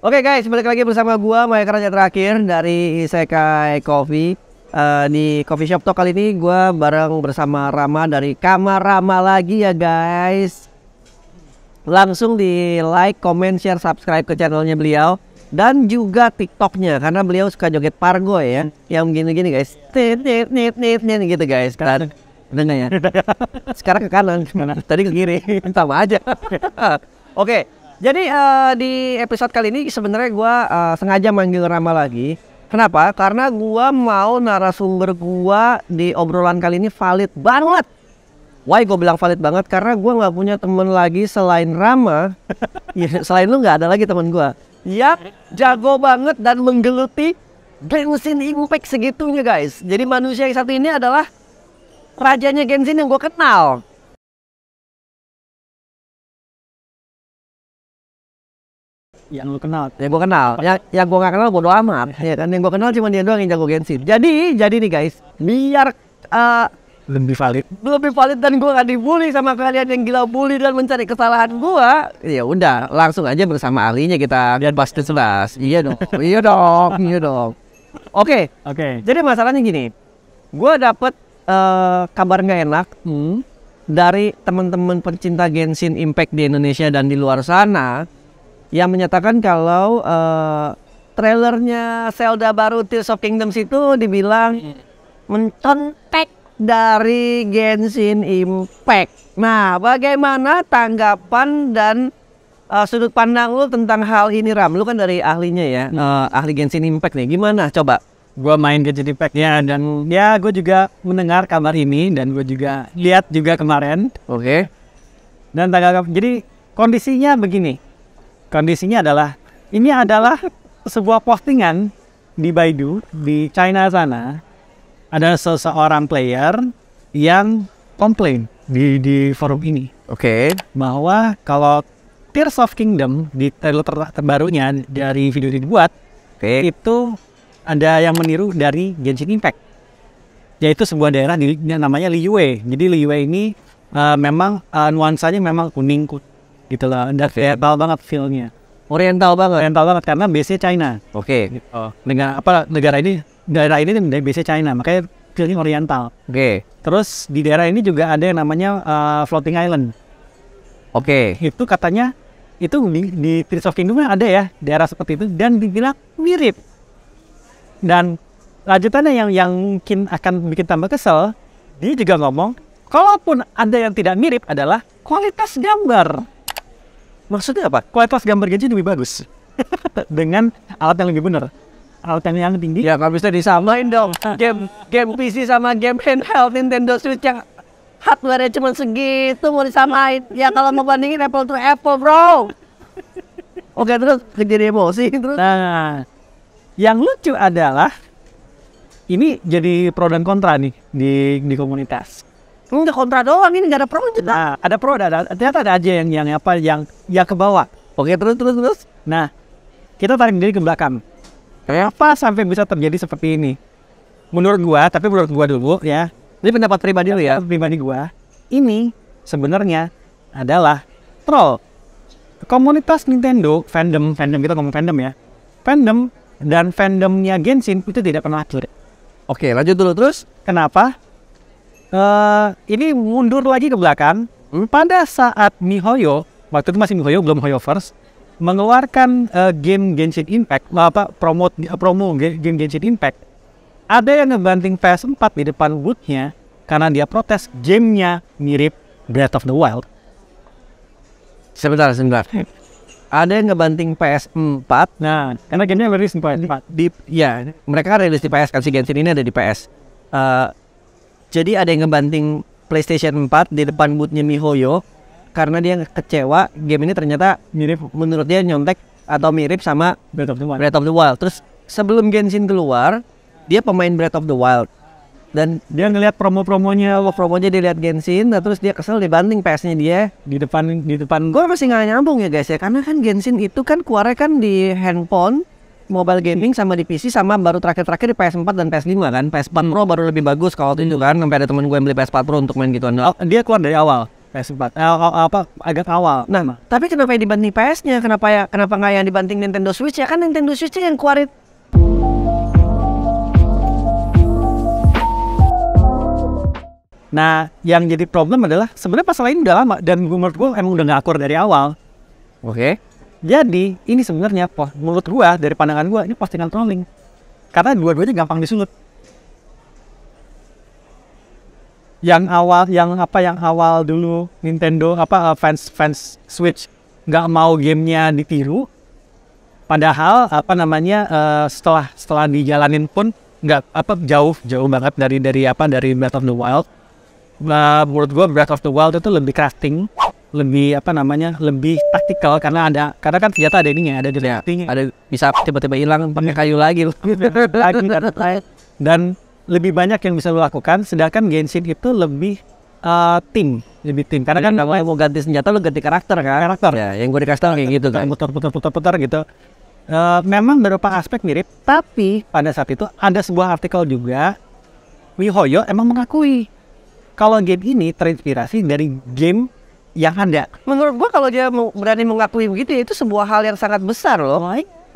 Oke guys, balik lagi bersama gua Maya Raja terakhir dari Isekai Coffee. Di coffee shop talk kali ini gua bareng bersama Rama dari Kamar Rama lagi ya guys. Langsung di like, comment, share, subscribe ke channelnya beliau dan juga TikToknya karena beliau suka joget pargo ya, yang gini-gini guys. Nit gitu guys. Kan udah nggak ya? Sekarang ke kanan, tadi ke kiri, sama aja. Oke. Jadi di episode kali ini sebenarnya gue sengaja manggil Rama lagi. Kenapa? Karena gue mau narasumber gue di obrolan kali ini valid banget. Why gue bilang valid banget? Karena gue nggak punya temen lagi selain Rama. Ya, selain lu nggak ada lagi temen gue. Yap, jago banget dan menggeluti Genshin Impact segitunya guys. Jadi manusia yang satu ini adalah rajanya Genshin yang gue kenal. Yang lu kenal, yang gue kenal, yang gue gak kenal bodo amat, ya kan? Yang gue kenal cuma dia doang yang jago Genshin. Jadi nih guys, biar lebih valid dan gue gak dibully sama kalian yang gila bully dan mencari kesalahan gue, ya udah langsung aja bersama ahlinya kita lihat bahas jelas. Iya dong. Oke. Jadi masalahnya gini, gue dapet kabar nggak enak dari teman-teman pencinta Genshin Impact di Indonesia dan di luar sana, yang menyatakan kalau trailernya Zelda baru Tears of Kingdoms itu dibilang mencontek dari Genshin Impact. Nah, bagaimana tanggapan dan sudut pandang lu tentang hal ini, Ram? Lu kan dari ahlinya ya, ahli Genshin Impact nih. Gimana? Coba. Gue main Genshin Impact ya, dan ya gue juga mendengar kabar ini dan gue juga lihat juga kemarin. Oke. Dan tanggapan, jadi kondisinya begini. Kondisinya adalah, ini adalah sebuah postingan di Baidu, di China sana. Ada seseorang player yang komplain di forum ini. Oke. Bahwa kalau Tears of Kingdom, di trailer terbarunya dari video ini dibuat, itu ada yang meniru dari Genshin Impact. Yaitu sebuah daerah namanya Liyue. Jadi Liyue ini memang nuansanya memang kuning gitu lah, dan oriental banget feel-nya. Oriental banget karena base-nya China. Oke. Gitu. Daerah ini dari base-nya China, makanya feel-nya oriental. Oke. Terus di daerah ini juga ada yang namanya Floating Island. Oke. Itu katanya itu di Tears of Kingdom ada ya daerah seperti itu dan dibilang mirip. Dan lanjutannya yang mungkin akan bikin tambah kesel, dia juga ngomong kalaupun ada yang tidak mirip adalah kualitas gambar. Maksudnya apa? Kualitas gambar Genshin lebih bagus dengan alat yang lebih benar, alat yang tinggi. Ya nggak bisa disamain dong. Game PC sama game handheld Nintendo Switch yang hardware-nya cuma segitu mau disamain. Ya kalau mau bandingin apple to apple bro. Oke, terus jadi emosi terus. Nah, yang lucu adalah ini jadi pro dan kontra nih di komunitas. Enggak kontra doang, ini nggak ada pro. Nah, ada pro, ternyata ada aja yang ke bawah. Oke, terus. Nah, kita tarik diri ke belakang. Kenapa sampai bisa terjadi seperti ini? Menurut gua dulu ya. Ini pendapat pribadi lu ya? Pribadi gua. Ini sebenarnya adalah troll. Komunitas Nintendo, fandom kita ngomong fandom ya. Fandom dan fandomnya Genshin itu tidak pernah akur. Oke, lanjut dulu terus. Kenapa? Ini mundur lagi ke belakang. Pada saat MiHoYo, waktu itu masih MiHoYo belum HoYoverse, mengeluarkan game Genshin Impact, promo game Genshin Impact, ada yang ngebanting PS4 di depan booth-nya karena dia protes gamenya mirip Breath of the Wild. Sebentar. Ada yang ngebanting PS4. Nah, karena gamenya rilis di PS4. Ya, mereka kan rilis di PS kan, si Genshin ini ada di PS. Jadi ada yang ngebanting PlayStation 4 di depan booth-nya MiHoYo karena dia kecewa game ini ternyata mirip, menurut dia nyontek atau mirip sama Breath of the Wild. Terus sebelum Genshin keluar, dia pemain Breath of the Wild dan dia ngelihat promonya dia lihat Genshin, nah terus dia kesel dibanting PS-nya dia di depan. Gue masih nggak nyambung ya guys ya, karena kan Genshin itu kan keluarnya kan di handphone, mobile gaming sama di PC, sama baru terakhir di PS4 dan PS5 kan. PS4 Pro baru lebih bagus kalau itu kan, sampai ada temen gue yang beli PS4 Pro untuk main gituan. Dia keluar dari awal. PS4 agak awal. Nah, tapi kenapa yang dibanding PS-nya? Kenapa nggak yang dibanding Nintendo Switch ya? Kan Nintendo Switch-nya yang keluarin. Nah, yang jadi problem adalah sebenarnya pasal ini udah lama dan menurut gue emang udah nggak akur dari awal. Oke. Jadi ini sebenarnya menurut gue dari pandangan gue ini postingan trolling karena dua-duanya gampang disulut. Yang awal dulu Nintendo fans Switch nggak mau gamenya ditiru, padahal setelah dijalanin pun nggak jauh banget dari Breath of the Wild. Menurut gue Breath of the Wild itu lebih crafting, lebih lebih taktikal karena kan senjata ada ininya, ada craftingnya, ada bisa tiba-tiba hilang pakai kayu lagi loh. Dan lebih banyak yang bisa lo lakukan, sedangkan Genshin itu lebih tim karena kan kalau mau ganti senjata lo ganti karakter kan. Ya, yang gue dikasih tau kayak gitu kan. Putar gitu. Memang beberapa aspek mirip, tapi pada saat itu ada sebuah artikel juga MiHoYo emang mengakui kalau game ini terinspirasi dari game yang ada. Menurut gua kalau dia berani mengakui begitu itu sebuah hal yang sangat besar loh.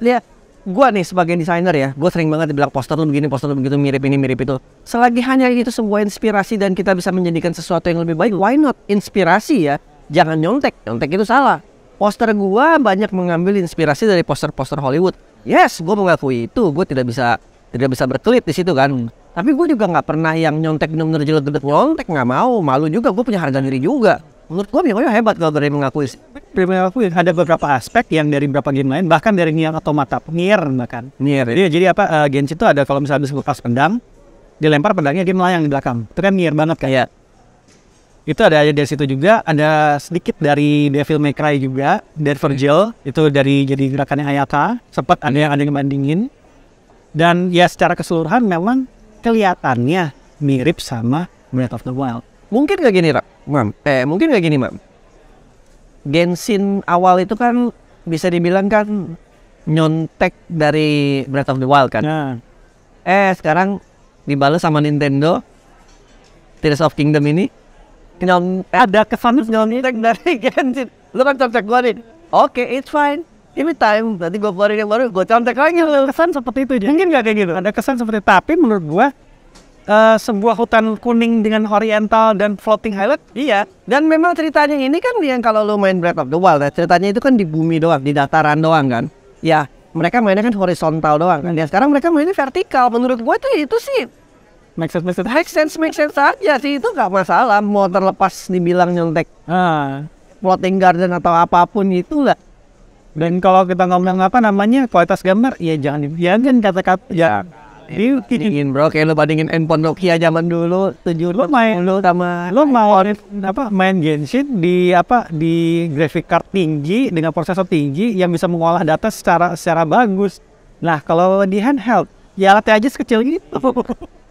Lihat, gua nih sebagai desainer ya, gua sering banget dibilang poster lu begini, poster lu begitu, mirip ini, mirip itu. Selagi hanya itu sebuah inspirasi dan kita bisa menjadikan sesuatu yang lebih baik, why not? Inspirasi ya, jangan nyontek itu salah. Poster gua banyak mengambil inspirasi dari poster-poster Hollywood. Yes, gua mengakui itu, gua tidak bisa berkelit di situ kan. Tapi gue juga nggak pernah yang nyontek bener-bener jelek-jelek nyontek, nggak mau, malu juga, gue punya harga diri juga. Menurut gue MiHoYo hebat kalau berani mengakui. Ada beberapa aspek yang dari beberapa game lain, bahkan dari Nier Automata, bahkan. Jadi Genshin itu ada kalau misalnya habis lepas pedang, dilempar pedangnya dia melayang di belakang. Itu kan Nier banget kan? Iya. Itu ada dari situ juga, ada sedikit dari Devil May Cry juga, Dead Virgil, itu dari jadi gerakannya Ayaka, sempat ada yang bandingin. Dan ya secara keseluruhan memang kelihatannya mirip sama Breath of the Wild. Mungkin gak gini, Mam? Mungkin gak gini, Mam? Genshin awal itu kan bisa dibilang kan nyontek dari Breath of the Wild kan? Nah. Sekarang dibalas sama Nintendo Tears of Kingdom ini ada kesan nyontek dari Genshin. Lu kan contek gua nih. Oke, it's fine. Give me time, nanti gue keluarin yang baru, gue contek lagi. Kesan seperti itu aja. Mungkin gak kayak gitu. Ada kesan seperti itu. Tapi menurut gua sebuah hutan kuning dengan horizontal dan floating island. Iya. Dan memang ceritanya ini kan yang kalau lo main Breath of the Wild, ceritanya itu kan di bumi doang, di dataran doang kan. Ya, mereka mainnya kan horizontal doang kan. Ya sekarang mereka mainnya vertikal. Menurut gue itu sih make sense aja sih, itu gak masalah. Mau terlepas dibilang nyontek floating garden atau apapun itu lah. Dan kalau kita ngomong kualitas gambar, ya jangan kan kata-kata ya bandingin bro, kayak lo bandingin handphone Nokia zaman dulu 7 sama lo mau main Genshin di graphic card tinggi dengan prosesor tinggi yang bisa mengolah data secara bagus. Nah, kalau di handheld ya alatnya aja sekecil gitu.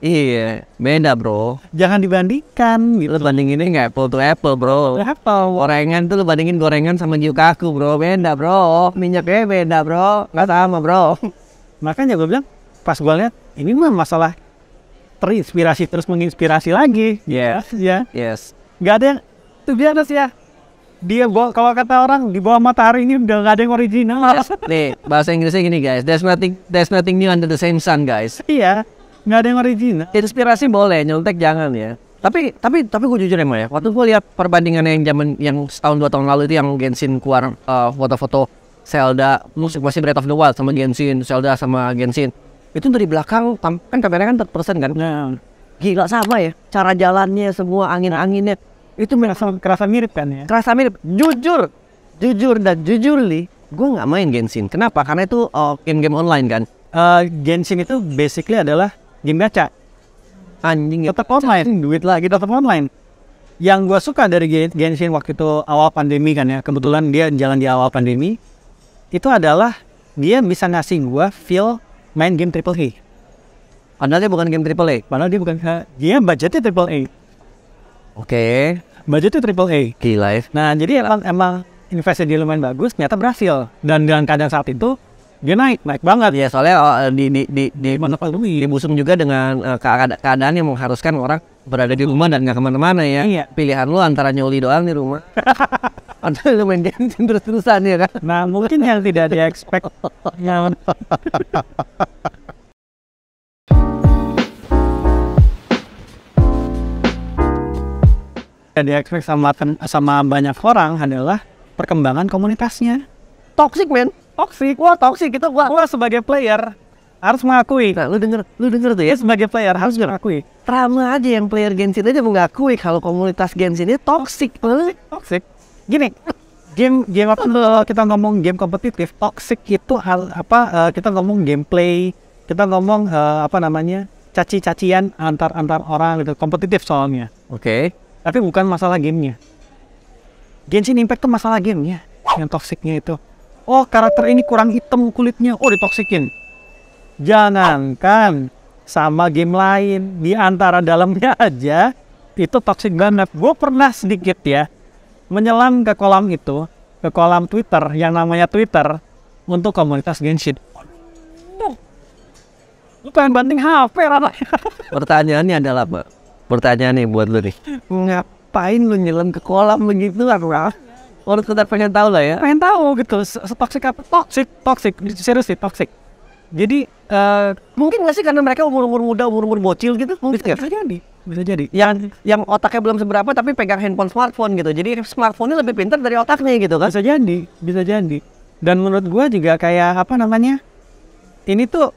Iya, beda bro. Jangan dibandingkan gitu. Lo bandinginnya nggak apple to apple bro. Gorengan tuh lo bandingin gorengan sama gyukaku bro, beda bro. Minyaknya beda bro, nggak sama bro. Makanya gue bilang pas gue lihat ini mah masalah terinspirasi terus menginspirasi lagi. Yes. Gak ada yang tuh biasa sih ya. Dia kalau kata orang di bawah matahari ini udah gak ada yang original. Nih bahasa Inggrisnya gini guys, there's nothing new under the same sun guys. Iya, nggak ada yang original. Inspirasi boleh, nyontek jangan ya. Tapi gue jujur ya, waktu gue lihat perbandingan yang setahun 2 tahun lalu itu yang Genshin keluar foto-foto Zelda, masih Breath of the Wild sama Genshin, Zelda sama Genshin. Itu dari belakang kan kameranya kan third person kan. Gila sama ya, cara jalannya semua angin-anginnya itu kerasa mirip kan ya. Kerasa mirip. Jujur nih, gue nggak main Genshin. Kenapa? Karena itu game-game online kan. Genshin itu basically adalah game gacha. Anjing, tetap online, duit lagi tetap online. Yang gue suka dari Genshin waktu itu awal pandemi kan ya, kebetulan dia jalan di awal pandemi, itu adalah dia bisa ngasih gue feel main game AAA. Padahal dia bukan game AAA. Padahal dia bukan, dia budgetnya AAA. Oke. Budgetnya AAA. Gila ya. Nah jadi emang investasi dia lumayan bagus, ternyata berhasil. Dan dengan keadaan saat itu, Dia naik banget. Ya soalnya Mana Pak Louis? dibusung juga dengan keadaan yang mengharuskan orang berada di rumah dan nggak kemana-mana ya. Iya. Pilihan lu antara nyoli doang di rumah atau lu main game terus-terusan ya kan. Nah, mungkin yang tidak di-expect yang di-expect sama banyak orang adalah perkembangan komunitasnya. Toxic man. Toxic. Wah toxic itu gua. Gua sebagai player harus mengakui. Nah, lu denger tuh ya. Sebagai player harus mengakui. Rama aja yang player Genshin aja mengakui kalau komunitas Genshin ini toxic. Toxic. Gini, game apa kita ngomong game kompetitif, toxic itu kita ngomong gameplay, kita ngomong caci-cacian antar orang gitu, kompetitif soalnya. Oke. Tapi bukan masalah gamenya. Genshin Impact tuh masalah gamenya yang toksiknya itu. Oh, karakter ini kurang hitam kulitnya, oh ditoksikin. Jangankan sama game lain, di antara dalamnya aja itu toksik banget. Gue pernah sedikit ya menyelam ke kolam itu, ke kolam Twitter yang namanya Twitter untuk komunitas Genshin. Lu pengen banting HP rasanya. Pertanyaannya adalah Pak. Pertanyaannya buat lu nih. Ngapain lu nyelam ke kolam begitu apa? Orang sekedar pengen tahu lah ya. Pengen tahu gitu, toksik apa? Toksik, serius sih toksik. Jadi mungkin nggak sih karena mereka umur muda, umur bocil gitu? bisa jadi. Yang otaknya belum seberapa tapi pegang handphone smartphone gitu. Jadi smartphone-nya lebih pintar dari otaknya gitu kan? Bisa jadi. Dan menurut gua juga kayak ini tuh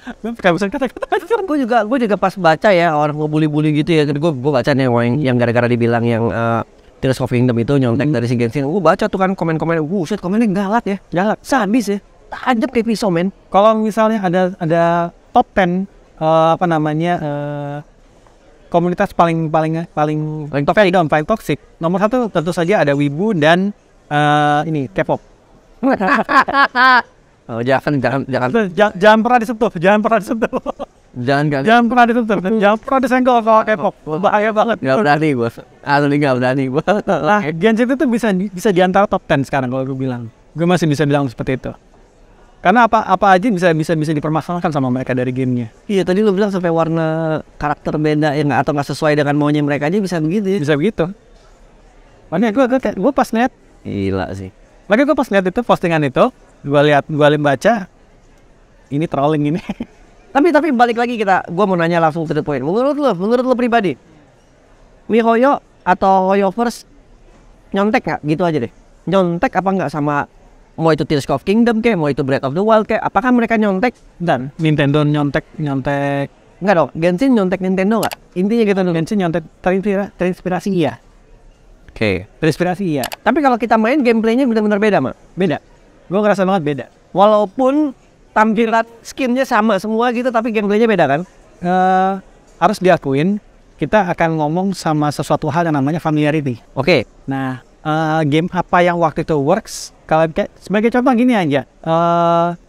gue bisa kata-kata. Gue juga pas baca ya orang ngebully-bully gitu ya. Gue baca nih yang gara-gara dibilang yang Tears of Kingdom itu nyontek dari si Genshin. Gue baca tuh kan komen-komen. Buset, komennya galak ya. Galak. Sadis ya. Tajam kayak pisau men. Kalau misalnya ada top 10 komunitas paling toxic. Nomor 1 tentu saja ada Wibu dan K-pop. Oh, jangan pernah disentuh. Jangan pernah disenggol kalau K-pop. Bahaya banget. Gak berani gue. Asli gak berani gue. Nah, Genshin itu bisa di antara top 10 sekarang kalau gue bilang. Gue masih bisa bilang seperti itu. Karena apa aja bisa dipermasalahkan sama mereka dari gamenya. Iya, tadi lu bilang sampai warna karakter beda ya atau nggak sesuai dengan maunya mereka aja bisa begitu ya. Bisa begitu. Makanya gue pas lihat, gila sih. Makanya gue pas lihat itu postingan itu, gue lihat baca, ini trolling ini. Tapi balik lagi gue mau nanya langsung to the point. Menurut lu pribadi, MiHoYo atau HoYoverse nyontek nggak? Gitu aja deh. Nyontek apa nggak sama mau itu Tears of Kingdom kayak, mau itu Breath of the Wild kayak, apakah mereka nyontek? Dan Nintendo nyontek nggak dong, Genshin nyontek Nintendo nggak? Intinya gitu dong. Genshin nyontek terinspirasi iya. Oke. Terinspirasi iya. Tapi kalau kita main gameplaynya benar-benar beda mah. Beda. Gue ngerasa banget beda. Walaupun tampilan skinnya sama semua gitu, tapi gameplaynya beda kan? Harus diakuin, kita akan ngomong sama sesuatu hal yang namanya familiarity. Oke. Nah, game apa yang waktu itu works? Kalau sebagai contoh gini aja,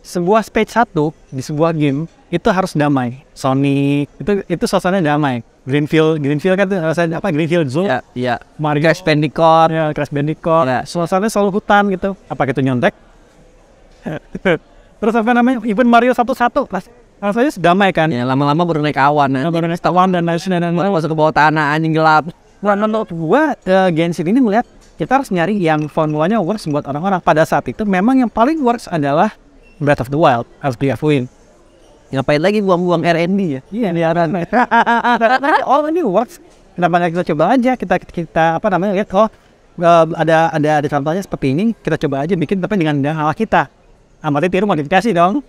sebuah stage 1 di sebuah game itu harus damai. Sonic itu suasananya damai. Greenfield kan tuh rasanya Greenfield Zoo. Iya. Mario Crash Bandicoot. Ya, Crash Bandicoot. Ya. Suasananya selalu hutan gitu. Apa gitu nyontek? Terus even Mario 1-1 rasanya damai kan? Ya, lama-lama baru naik awan. Baru naik awan dan lain-lain. Masuk ke bawah tanah, anjing gelap. Menurut gua Genshin ini melihat kita harus nyari yang formulanya works buat orang-orang. Pada saat itu memang yang paling works adalah Breath of the Wild, harus diakuin. Ngapain lagi buang-buang R&D ya? Iya, liaran. Oh, ini works. Kenapa nggak kita coba aja? Kita lihat ada contohnya seperti ini. Kita coba aja bikin tapi dengan ala kita. Amati tiru modifikasi dong.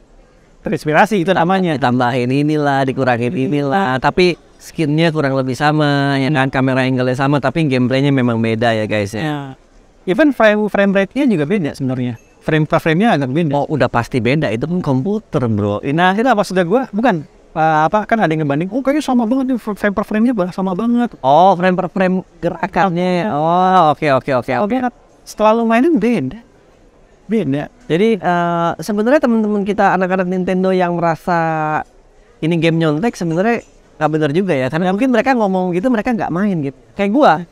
Terinspirasi itu namanya. Ditambahin inilah, dikurangin inilah. Tapi skinnya kurang lebih sama, ya kan? Kamera angle-nya sama, tapi gameplaynya memang beda ya guys ya. Even frame rate-nya juga beda sebenarnya. Frame-nya agak beda. Oh, udah pasti beda. Itu kan komputer, bro. Nah, itu apa sudah gua? Bukan. Kan ada yang ngebanding. Oh, kayaknya sama banget nih frame per frame-nya sama banget. Oh, frame per frame gerakannya. Oh, oke. Setelah lu mainin beda. Jadi sebenarnya teman-teman kita anak-anak Nintendo yang merasa ini game nyontek sebenarnya nggak benar juga ya. Karena mungkin mereka ngomong gitu, mereka nggak main gitu. Kayak gua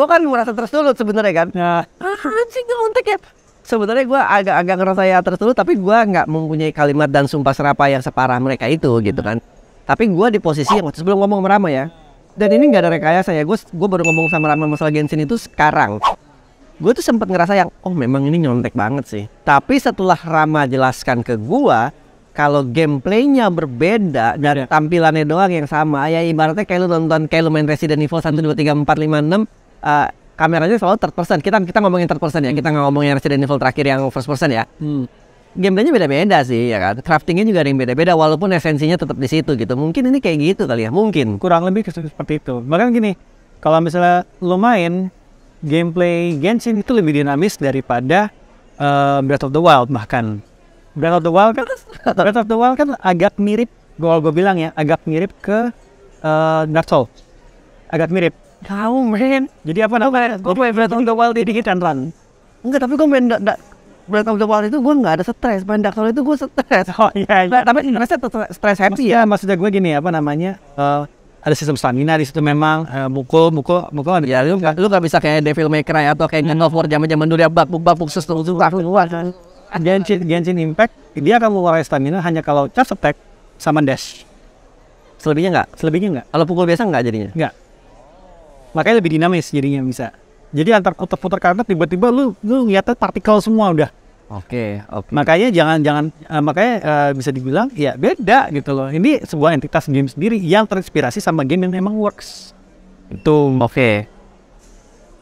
kan merasa tersulut sebenarnya kan. Anjing nyontek ya. sebenarnya gue agak ngerasa ya tertutup, tapi gue nggak mempunyai kalimat dan sumpah serapah yang separah mereka itu gitu kan. Tapi gue di posisi yang sebelum ngomong sama Rama ya, dan ini nggak ada rekayasa ya, gue baru ngomong sama Rama masalah Genshin itu sekarang. Gue tuh sempet ngerasa yang, oh memang ini nyontek banget sih. Tapi setelah Rama jelaskan ke gue, kalau gameplaynya berbeda dan tampilannya doang yang sama, ya ibaratnya kayak lu main Resident Evil 1, 2, 3, 4, 5, 6, kameranya selalu third person. Kita ngomongin third person ya, kita nggak ngomongin Resident Evil terakhir yang first person ya. Gameplaynya beda-beda sih ya kan, craftingnya juga ada yang beda-beda walaupun esensinya tetap di situ gitu. Mungkin ini kayak gitu kali ya, mungkin. Kurang lebih seperti itu. Bahkan gini, kalau misalnya lu main gameplay Genshin itu lebih dinamis daripada Breath of the Wild bahkan. Breath of the Wild kan agak mirip, gue bilang ya, agak mirip ke Dark Souls. Agak mirip. Kau men. Jadi apa namanya? Gue main Breath of the Wild di hit and run. Enggak, tapi gue main Breath of the Wild itu gue nggak ada stres. Main Dark Souls itu gue stres. Oh iya. Nah, tapi rasanya stres happy ya. Maksudnya gue gini, apa namanya? Ada sistem stamina di situ memang, mukul. Ya lu nggak bisa kayak Devil May Cry atau kayak God of War zaman dulu ya bak sesuatu. Genshin Impact dia akan mengurangi stamina hanya kalau charge attack sama dash. Selebihnya nggak? Kalau pukul biasa nggak jadinya? Nggak. Makanya lebih dinamis jadinya bisa. Jadi antar putar karakter tiba-tiba lu ngeliatnya partikel semua udah. Oke. Makanya jangan bisa dibilang ya beda gitu loh. Ini sebuah entitas game sendiri yang terinspirasi sama game yang emang works. Itu. Oke.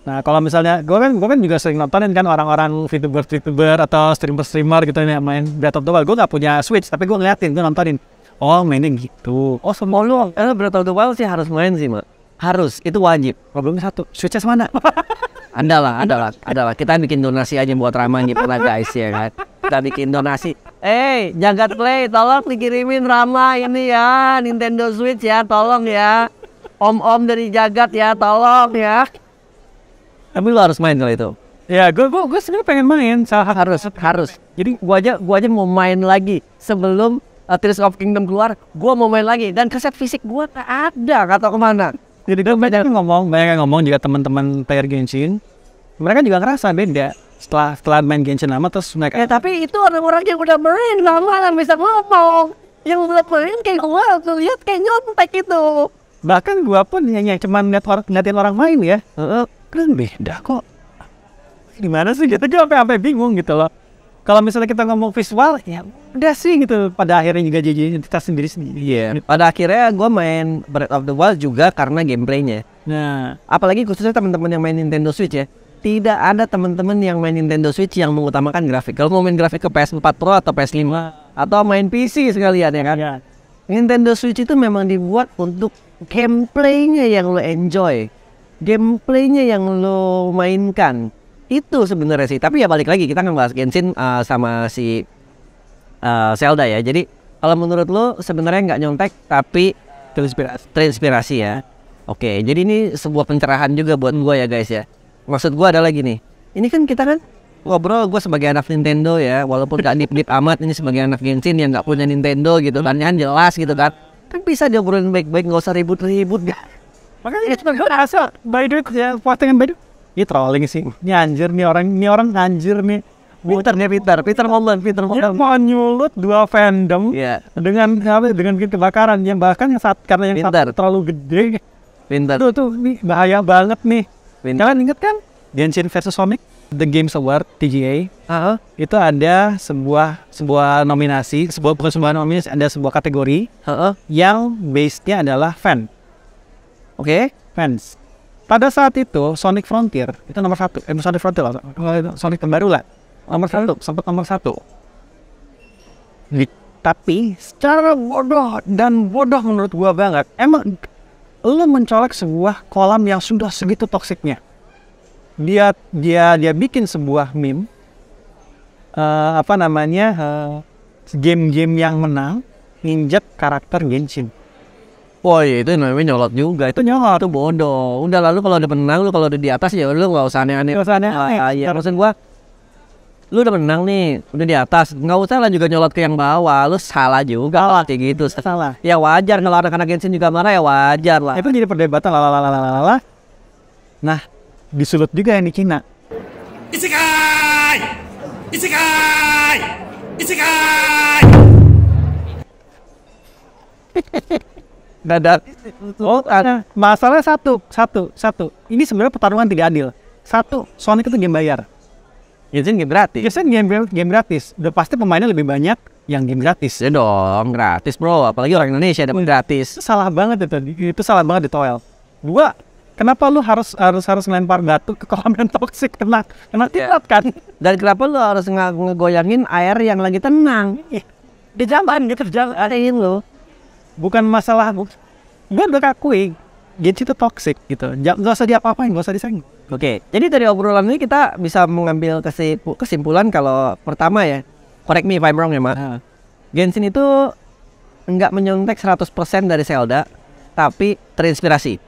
Nah kalau misalnya gue kan juga sering nontonin kan orang-orang VTuber atau streamer gitu yang main Breath of the Wild. Gue nggak punya Switch tapi gue ngeliatin, gue nontonin. Oh mainnya gitu. Oh semua lu. Breath of the Wild sih harus main sih mak. Harus, itu wajib. Problemnya satu, Switch-nya mana? Ada lah. Kita bikin donasi aja buat Rama nih pernah guys ya kan. Kita bikin donasi. Jagat Play, tolong dikirimin Rama ini ya, Nintendo Switch ya, tolong ya. Om dari Jagat ya, tolong ya. Tapi lu harus main kalau itu. Ya, gue sebenarnya pengen main. Harus. Jadi gua aja mau main lagi sebelum Tears of Kingdom keluar. Gua mau main lagi dan kaset fisik gua nggak ada, nggak tahu kemana. Jadi banyak yang ngomong juga teman-teman player Genshin, mereka juga ngerasa beda setelah main Genshin lama terus mereka. Tapi itu orang-orang yang udah main lama bisa ngomong. Yang udah main kayak gua tuh lihat kayak nyontek itu. Bahkan gua pun yang cuma ngeliatin orang main ya, kan beda kok. Gimana sih gitu, gue sampai bingung gitu loh. Kalau misalnya kita ngomong visual, ya udah sih gitu. Pada akhirnya juga jadi identitas sendiri. Iya. Pada akhirnya gue main Breath of the Wild juga karena gameplaynya. Nah, apalagi khususnya teman-teman yang main Nintendo Switch ya. Tidak ada teman-teman yang main Nintendo Switch yang mengutamakan grafik. Kalau mau main grafik ke PS4 Pro atau PS5 atau main PC sekalian ya kan. Ya. Nintendo Switch itu memang dibuat untuk gameplaynya yang lo enjoy, gameplaynya yang lo mainkan. Itu sebenarnya sih, tapi ya balik lagi kita ngebahas Genshin sama si Zelda ya. Jadi kalau menurut lo sebenarnya nggak nyontek tapi terinspirasi ya. Oke, jadi ini sebuah pencerahan juga buat gue ya guys ya. Maksud gue adalah gini, ini kan kita kan ngobrol, gue sebagai anak Nintendo ya, walaupun gak dip-dip amat, ini sebagai anak Genshin yang nggak punya Nintendo gitu kan, yang jelas gitu kan bisa diobrolin baik-baik, nggak usah ribut-ribut gak. Makanya cuma gue rasa by the way ya, postingan by the way. Ini trolling sih. Ini anjir nih orang anjir nih. Peter ngomong. Dia mau nyulut dua fandom dengan kebakaran yang bahkan yang karena yang satu terlalu gede. Tuh nih bahaya banget nih. Kalian inget kan Genshin versus Sonic The Games Award TGA? Itu ada sebuah nominasi, ada sebuah kategori yang base-nya adalah fan. Oke, fans. Pada saat itu Sonic Frontier itu nomor 1. Sonic Frontier lah, Sonic terbaru lah. Nomor 1, sempat nomor 1. Tapi secara bodoh menurut gua banget. Emang lu mencolek sebuah kolam yang sudah segitu toksiknya. Dia bikin sebuah meme game-game yang menang ninjat karakter Genshin. Oh iya, itu namanya nyolot juga. Itu nyolot, itu bodoh. Udah lalu kalau udah menang, lu kalau udah di atas ya lu nggak usah aneh-aneh. Iya, maksud gua, lu udah menang nih, udah di atas, nggak usah lah juga nyolot ke yang bawah. Lu salah juga lah kayak gitu. Salah. Ya wajar kalau anak-anak Genshin juga marah, ya wajar lah. Itu jadi perdebatan lalala. Nah, disulut juga yang di Cina. Isekai! Isekai! Isekai! Dadat. Oh, masalahnya satu. Ini sebenarnya pertarungan tidak adil. Satu, Sonic itu game bayar. Genshin game gratis. Biasanya game gratis. Udah pasti pemainnya lebih banyak yang game gratis. Ya dong, gratis bro. Apalagi orang Indonesia dapat gratis. Itu salah banget itu salah banget di Toel. Dua, kenapa lu harus ngelempar batu ke kolam yang toksik kena tirat kan? Dan kenapa lu harus ngegoyangin air yang lagi tenang? Di zaman gitu jalanin lo. Bukan masalah gue udah akui Genshin itu toxic gitu. Gak usah diapa-apain, gak usah disayang. Oke, jadi dari obrolan ini kita bisa mengambil kesimpulan kalau pertama ya, correct me if I'm wrong ya Mak, Genshin itu enggak menyontek 100% dari Zelda, tapi terinspirasi.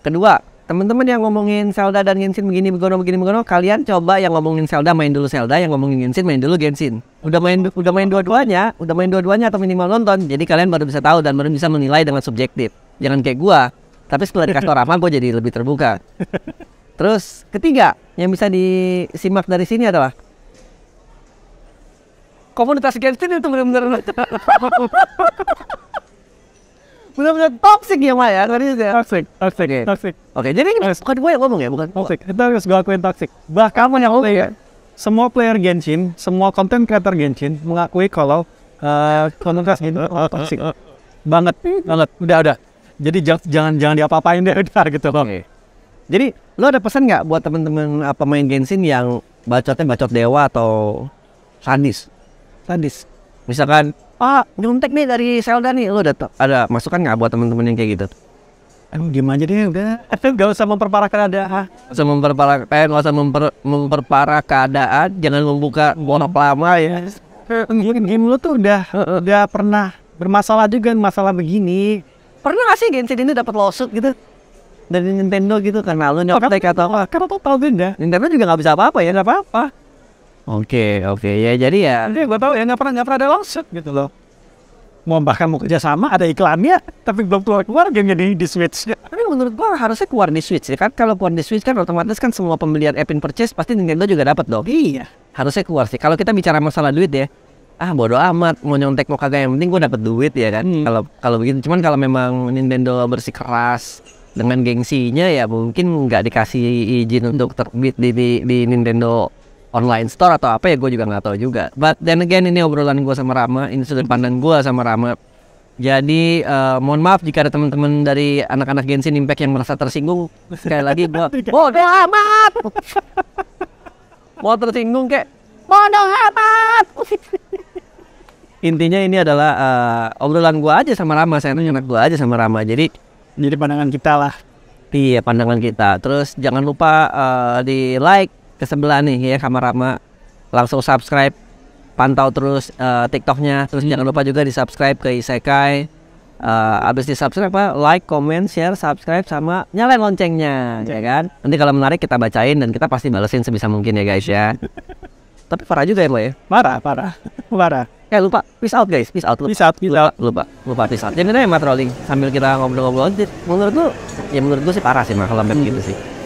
Kedua, teman-teman yang ngomongin Zelda dan Genshin begini begono, kalian coba yang ngomongin Zelda main dulu Zelda, yang ngomongin Genshin main dulu Genshin. Udah main dua-duanya atau minimal nonton, jadi kalian baru bisa tahu dan baru bisa menilai dengan subjektif. Jangan kayak gua, tapi setelah dikasih Rama gua jadi lebih terbuka. Terus ketiga yang bisa disimak dari sini adalah komunitas Genshin itu benar-benar toxic ya Maya. Toxic. Oke, jadi bukan gue yang ngomong ya, bukan toxic. Itu harus gue akuin toxic. Bahkan yang semua player Genshin, semua content creator Genshin mengakui kalau komunitas itu toxic. Banget. Udah. Jadi jangan diapa-apain deh udah gitu loh. Okay. Jadi lo ada pesan nggak buat temen-temen pemain Genshin yang bacotnya bacot dewa atau sadis? Misalkan nyontek nih dari Zelda nih, lo ada masukan nggak buat temen-temen yang kayak gitu? Diem aja deh udah. Gak usah memperparah keadaan. Gak usah memperparah keadaan. Jangan membuka bonok lama ya. Game lo tuh udah pernah bermasalah juga masalah begini. Pernah gak sih Genshin ini dapat lawsuit gitu dari Nintendo gitu karena lo nyontek atau apa? Karena total beda. Nintendo juga nggak bisa apa-apa ya, nggak apa-apa. Oke ya jadi ya. Jadi gue tahu ya nggak pernah ada lawsuit gitu loh. Bahkan mau kerja sama ada iklannya, tapi belum keluar gamenya di Switch. Tapi menurut gua harusnya keluar di Switch ya kan. Kalau keluar di Switch kan otomatis kan semua pembelian in purchase pasti Nintendo juga dapat dong. Iya. Harusnya keluar sih. Kalau kita bicara masalah duit ya, bodo amat mau nyontek mau kagak, yang penting gua dapat duit ya kan. Kalau begitu. Cuman kalau memang Nintendo bersikeras dengan gengsinya ya mungkin nggak dikasih izin untuk terbit di Nintendo online store atau apa ya, gue juga nggak tahu juga. But then again, ini obrolan gue sama Rama, ini sudut pandang gue sama Rama. Jadi mohon maaf jika ada teman-teman dari anak-anak Genshin Impact yang merasa tersinggung. Sekali lagi gue bodoh amat. Mau tersinggung kek bodoh amat. Intinya ini adalah obrolan gue aja sama Rama, saya nanya gue aja sama Rama. Jadi pandangan kita lah. Iya, pandangan kita. Terus jangan lupa di like ke sebelah nih ya Rama. Langsung subscribe, pantau terus TikToknya. Terus jangan lupa juga di subscribe ke Isekai. Abis di subscribe like, comment, share, subscribe sama nyalain loncengnya, ya kan? Nanti kalau menarik kita bacain dan kita pasti balesin sebisa mungkin ya guys ya. Tapi parah juga ya lo ya. Parah. Lupa, peace out guys, peace out. Lupa peace out. Jadi kita trolling sambil kita ngobrol-ngobrol. Menurut lu sih parah sih mah kalau gitu sih.